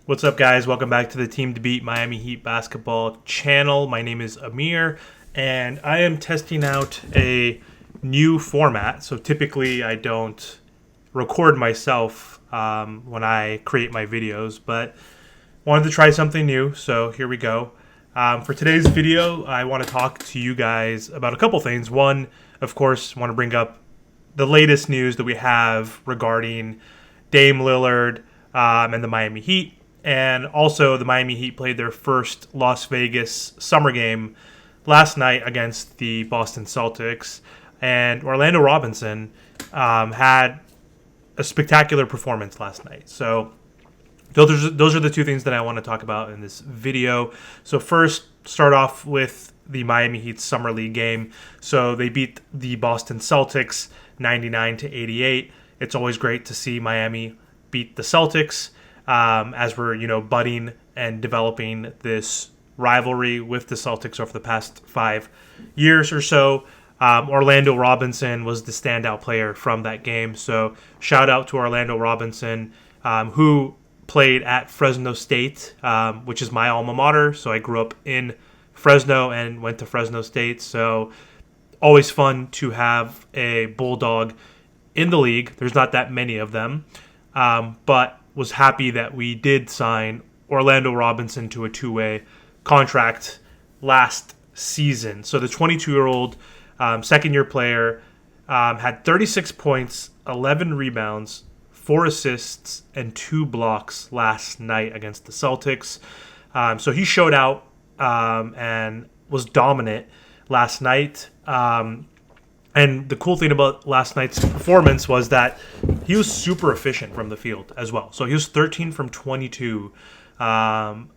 What's up, guys? Welcome back to the Team to Beat Miami Heat basketball channel. My name is Amir, and I am testing out a new format. So typically I don't record myself when I create my videos, but wanted to try something new, so here we go. For today's video, I want to talk to you guys about a couple things. One, of course, want to bring up the latest news that we have regarding Dame Lillard and the Miami Heat. And also, the Miami Heat played their first Las Vegas summer game last night against the Boston Celtics. And Orlando Robinson had a spectacular performance last night. So those are the two things that I want to talk about in this video. So first, start off with the Miami Heat Summer League game. So they beat the Boston Celtics 99-88. It's always great to see Miami beat the Celtics. As we're, budding and developing this rivalry with the Celtics over the past 5 years or so. Orlando Robinson was the standout player from that game. So shout out to Orlando Robinson, who played at Fresno State, which is my alma mater. So I grew up in Fresno and went to Fresno State. So always fun to have a Bulldog in the league. There's not that many of them, but was happy that we did sign Orlando Robinson to a two-way contract last season. So the 22-year-old second-year player had 36 points, 11 rebounds, 4 assists, and 2 blocks last night against the Celtics. So he showed out and was dominant last night. And the cool thing about last night's performance was that he was super efficient from the field as well. So he was 13 from 22, and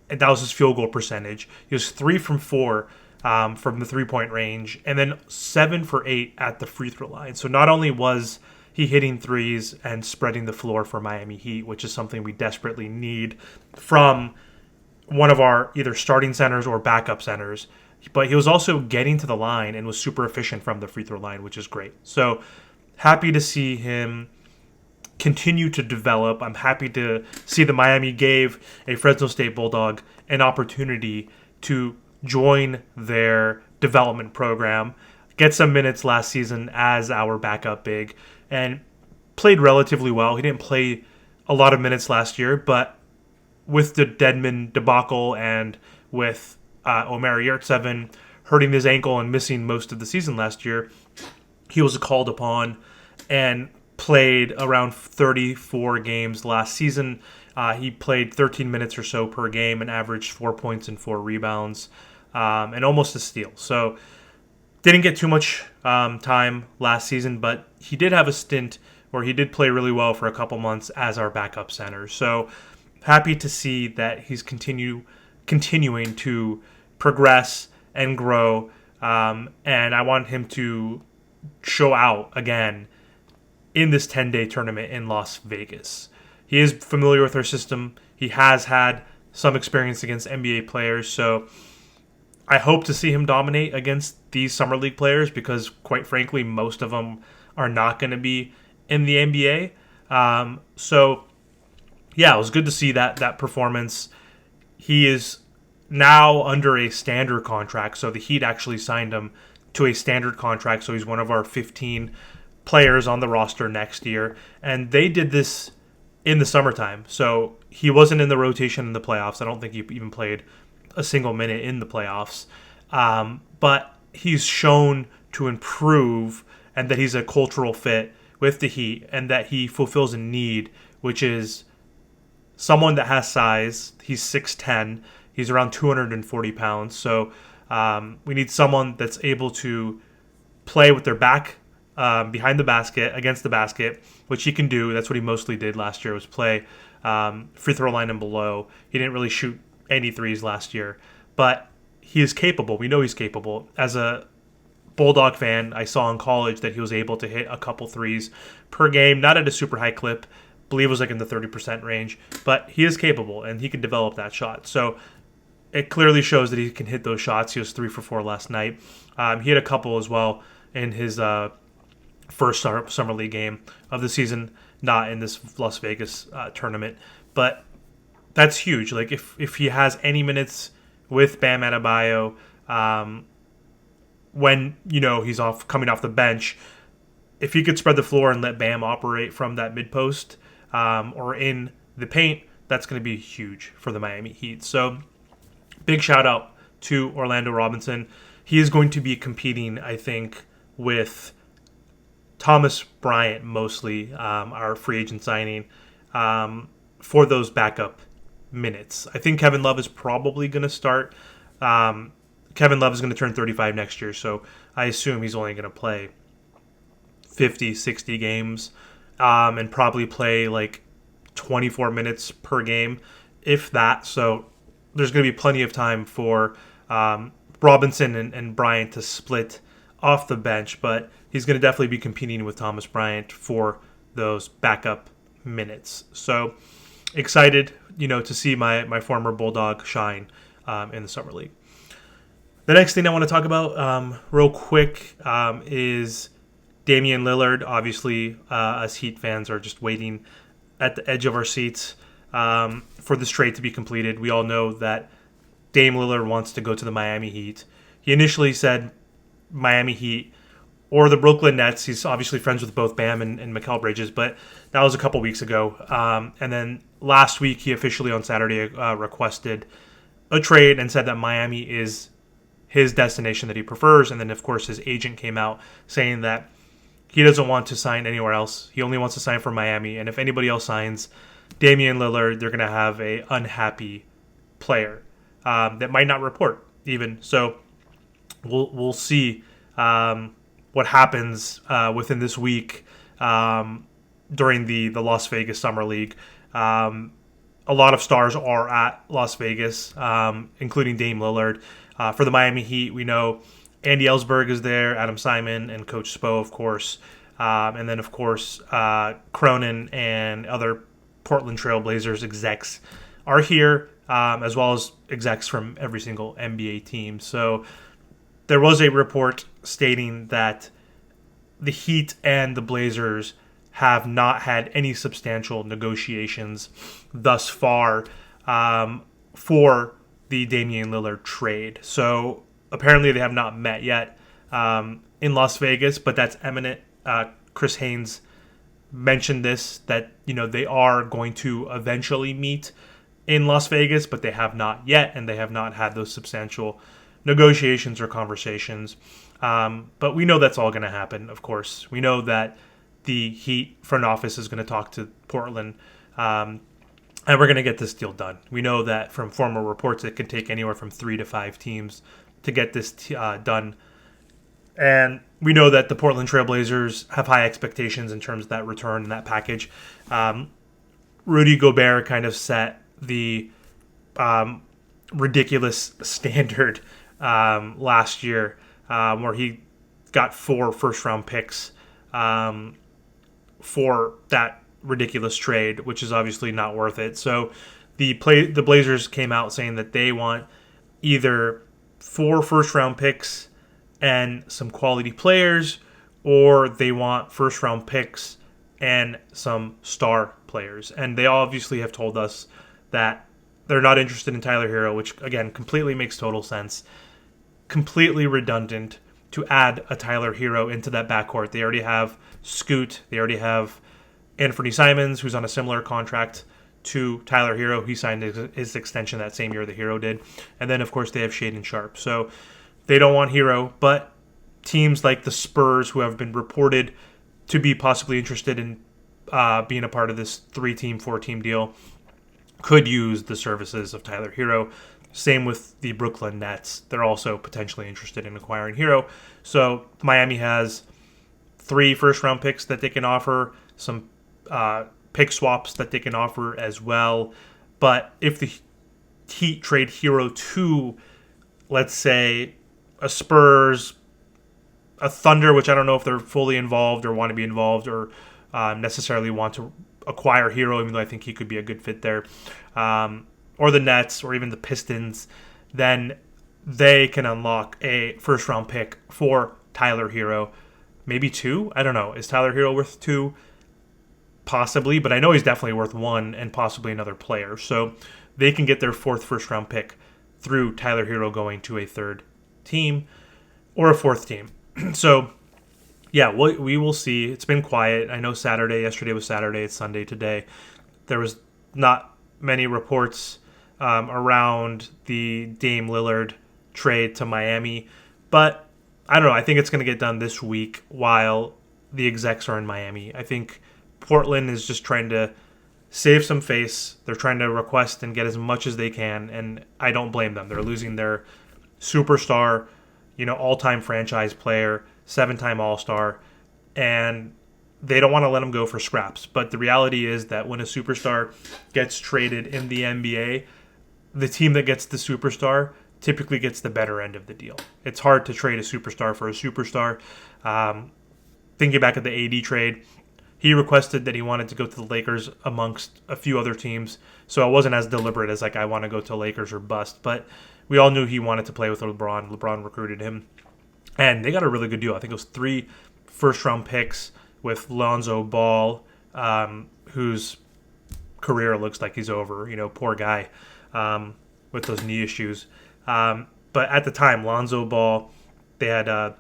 that was his field goal percentage. He was 3 from 4 from the three-point range, and then 7 for 8 at the free throw line. So not only was he hitting threes and spreading the floor for Miami Heat, which is something we desperately need from one of our either starting centers or backup centers, but he was also getting to the line and was super efficient from the free throw line, which is great. So happy to see him continue to develop. I'm happy to see that Miami gave a Fresno State Bulldog an opportunity to join their development program, get some minutes last season as our backup big, and played relatively well. He didn't play a lot of minutes last year, but with the Dedmon debacle and with Omer Yurtseven hurting his ankle and missing most of the season last year, he was called upon and played around 34 games last season. He played 13 minutes or so per game and averaged 4 points and 4 rebounds and almost a steal. So didn't get too much time last season, but he did have a stint where he did play really well for a couple months as our backup center. So happy to see that he's continuing to progress and grow, and I want him to show out again in this 10-day tournament in Las Vegas. He is familiar with our system. He has had some experience against NBA players, so I hope to see him dominate against these Summer League players because, quite frankly, most of them are not going to be in the NBA. So, yeah, it was good to see that performance. He is now under a standard contract, so the Heat actually signed him to a standard contract, so he's one of our 15 players on the roster next year, and they did this in the summertime, so he wasn't in the rotation in the playoffs. I don't think he even played a single minute in the playoffs, but he's shown to improve and that he's a cultural fit with the Heat and that he fulfills a need, which is someone that has size. He's 6'10", he's around 240 pounds. So we need someone that's able to play with their back behind the basket, against the basket, which he can do. That's what he mostly did last year, was play free throw line and below. He didn't really shoot any threes last year, but he is capable. We know he's capable. As a Bulldog fan, I saw in college that he was able to hit a couple threes per game, not at a super high clip. I believe it was like in the 30% range, but he is capable and he can develop that shot. So it clearly shows that he can hit those shots. He was 3 for 4 last night. He had a couple as well in his first summer league game of the season, not in this Las Vegas tournament. But that's huge. Like if he has any minutes with Bam Adebayo, when he's coming off the bench, if he could spread the floor and let Bam operate from that mid post or in the paint, that's going to be huge for the Miami Heat. So big shout out to Orlando Robinson. He is going to be competing, I think, with Thomas Bryant mostly, our free agent signing, for those backup minutes. I think Kevin Love is probably going to start. Kevin Love is going to turn 35 next year, so I assume he's only going to play 50, 60 games and probably play like 24 minutes per game, if that. So there's going to be plenty of time for Robinson and Bryant to split off the bench, but he's going to definitely be competing with Thomas Bryant for those backup minutes. So excited, to see my former Bulldog shine in the Summer League. The next thing I want to talk about real quick is Damian Lillard. Obviously, us Heat fans are just waiting at the edge of our seats for this trade to be completed. We all know that Dame Lillard wants to go to the Miami Heat. He initially said Miami Heat or the Brooklyn Nets. He's obviously friends with both Bam and Mikal Bridges, but that was a couple weeks ago. And then last week, he officially on Saturday requested a trade and said that Miami is his destination that he prefers. And then, of course, his agent came out saying that he doesn't want to sign anywhere else. He only wants to sign for Miami. And if anybody else signs Damian Lillard, they're going to have a unhappy player that might not report even. So we'll see what happens within this week during the Las Vegas Summer League. A lot of stars are at Las Vegas, including Dame Lillard. For the Miami Heat, we know Andy Ellsberg is there, Adam Simon, and Coach Spo, of course. And then, of course, Cronin and other Portland Trailblazers execs are here, as well as execs from every single NBA team. So there was a report stating that the Heat and the Blazers have not had any substantial negotiations thus far for the Damian Lillard trade. So apparently they have not met yet in Las Vegas, but that's imminent. Chris Haynes mentioned this, that they are going to eventually meet in Las Vegas, but they have not yet, and they have not had those substantial negotiations or conversations. But we know that's all going to happen, of course. We know that the Heat front office is going to talk to Portland, and we're going to get this deal done. We know that from former reports it can take anywhere from 3 to 5 teams to get this done. And we know that the Portland Trailblazers have high expectations in terms of that return and that package. Rudy Gobert kind of set the ridiculous standard last year, where he got 4 first-round picks for that ridiculous trade, which is obviously not worth it. So the Blazers came out saying that they want either 4 first-round picks and some quality players, or they want first-round picks and some star players. And they obviously have told us that they're not interested in Tyler Hero, which, again, completely makes total sense. Completely redundant to add a Tyler Hero into that backcourt. They already have Scoot. They already have Anthony Simons, who's on a similar contract to Tyler Hero. He signed his extension that same year the Hero did. And then, of course, they have Shaedon Sharpe. So they don't want Hero, but teams like the Spurs, who have been reported to be possibly interested in being a part of this 3-team, 4-team deal, could use the services of Tyler Hero. Same with the Brooklyn Nets. They're also potentially interested in acquiring Hero. So Miami has 3 first-round picks that they can offer, some pick swaps that they can offer as well. But if the Heat trade Hero to, let's say, a Spurs, a Thunder, which I don't know if they're fully involved or want to be involved or necessarily want to acquire Hero, even though I think he could be a good fit there, or the Nets or even the Pistons, then they can unlock a first-round pick for Tyler Hero. Maybe 2? I don't know. Is Tyler Hero worth 2? possibly, but I know he's definitely worth one and possibly another player. So they can get their fourth first-round pick through Tyler Hero going to a third team or a fourth team. So, yeah, we will see. It's been quiet. I know yesterday was Saturday, it's Sunday today. There was not many reports around the Dame Lillard trade to Miami, but I don't know. I think it's going to get done this week while the execs are in Miami. I think Portland is just trying to save some face. They're trying to request and get as much as they can, and I don't blame them. They're losing their superstar, all-time franchise player, 7-time All-Star, and they don't want to let him go for scraps. But the reality is that when a superstar gets traded in the NBA, the team that gets the superstar typically gets the better end of the deal. It's hard to trade a superstar for a superstar. Thinking back at the AD trade, he requested that he wanted to go to the Lakers amongst a few other teams, so it wasn't as deliberate as I want to go to Lakers or bust. But we all knew he wanted to play with LeBron. LeBron recruited him, and they got a really good deal. I think it was 3 first-round picks with Lonzo Ball, whose career looks like he's over. Poor guy with those knee issues. But at the time, Lonzo Ball, they had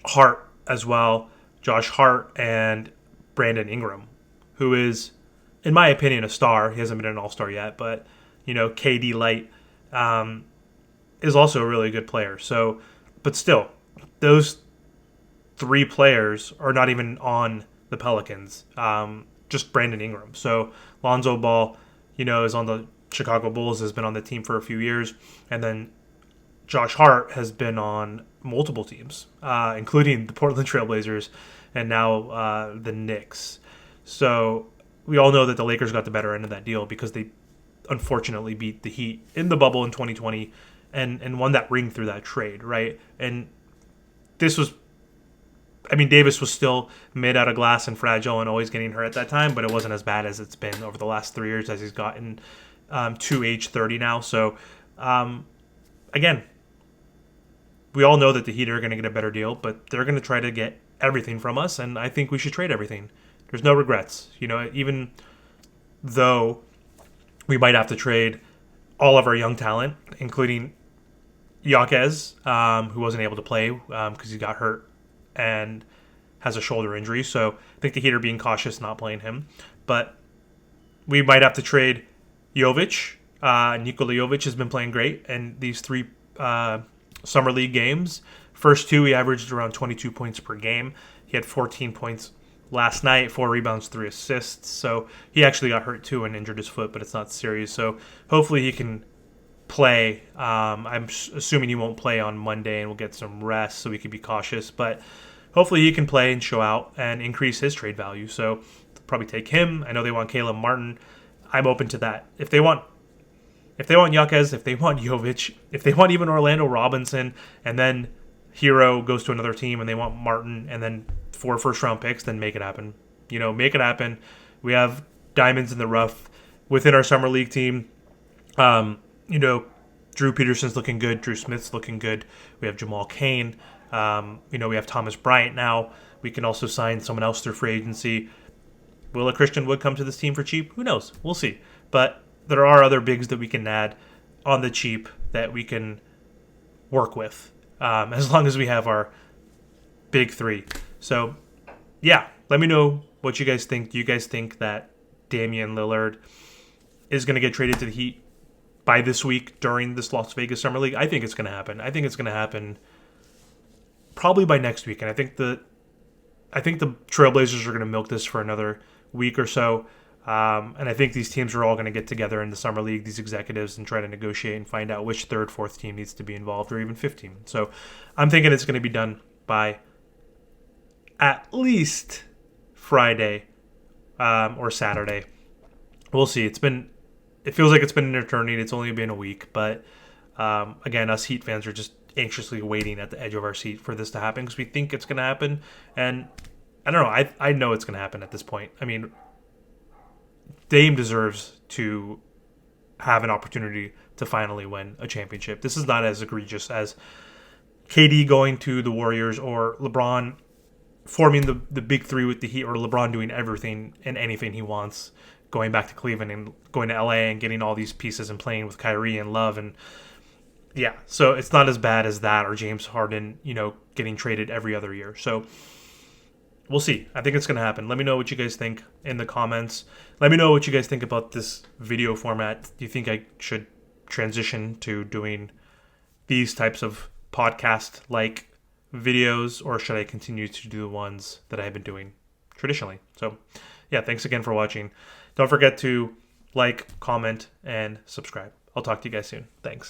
Hart as well, Josh Hart, and Brandon Ingram, who is, in my opinion, a star. He hasn't been an all-star yet, but, KD Light is also a really good player. So, but still, those 3 players are not even on the Pelicans, just Brandon Ingram. So Lonzo Ball, is on the Chicago Bulls, has been on the team for a few years, and then Josh Hart has been on multiple teams, including the Portland Trailblazers and now the Knicks. So we all know that the Lakers got the better end of that deal because they unfortunately beat the Heat in the bubble in 2020 and won that ring through that trade, right? And Davis was still made out of glass and fragile and always getting hurt at that time, but it wasn't as bad as it's been over the last 3 years as he's gotten to age 30 now. So, again, we all know that the Heat are going to get a better deal, but they're going to try to get everything from us, and I think we should trade everything. There's no regrets. Even though we might have to trade all of our young talent, including Jaquez, who wasn't able to play because he got hurt and has a shoulder injury. So I think the Heat are being cautious not playing him. But we might have to trade Jovic. Nikola Jovic has been playing great. And these 3 Summer League games, first 2 he averaged around 22 points per game. He had 14 points last night, 4 rebounds, 3 assists. So he actually got hurt too and injured his foot, but it's not serious. So hopefully he can play. I'm assuming he won't play on Monday and we'll get some rest so we can be cautious. But hopefully he can play and show out and increase his trade value. So probably take him. I know they want Caleb Martin. I'm open to that. If they want Jaquez, if they want Jovic, if they want even Orlando Robinson, and then Hero goes to another team and they want Martin and then 4 first-round picks, then make it happen. Make it happen. We have diamonds in the rough within our Summer League team. Drew Peterson's looking good. Drew Smith's looking good. We have Jamal Cain. We have Thomas Bryant now. We can also sign someone else through free agency. Will a Christian Wood come to this team for cheap? Who knows? We'll see. But there are other bigs that we can add on the cheap that we can work with, as long as we have our big 3. So, yeah, let me know what you guys think. Do you guys think that Damian Lillard is going to get traded to the Heat by this week during this Las Vegas Summer League? I think it's going to happen. I think it's going to happen probably by next week. And I think the Trailblazers are going to milk this for another week or so. And I think these teams are all going to get together in the Summer League, these executives, and try to negotiate and find out which 3rd, 4th team needs to be involved, or even 5th team. So I'm thinking it's going to be done by at least Friday or Saturday. We'll see. It feels like it's been an eternity. It's only been a week. But again, us Heat fans are just anxiously waiting at the edge of our seat for this to happen because we think it's going to happen. And I don't know. I know it's going to happen at this point. I mean, Dame deserves to have an opportunity to finally win a championship. This is not as egregious as KD going to the Warriors or LeBron forming the big three with the Heat, or LeBron doing everything and anything he wants, going back to Cleveland and going to LA and getting all these pieces and playing with Kyrie and Love. And yeah, so it's not as bad as that, or James Harden, getting traded every other year. So we'll see. I think it's going to happen. Let me know what you guys think in the comments. Let me know what you guys think about this video format. Do you think I should transition to doing these types of podcast-like videos, or should I continue to do the ones that I've been doing traditionally? So yeah, thanks again for watching. Don't forget to like, comment, and subscribe. I'll talk to you guys soon. Thanks.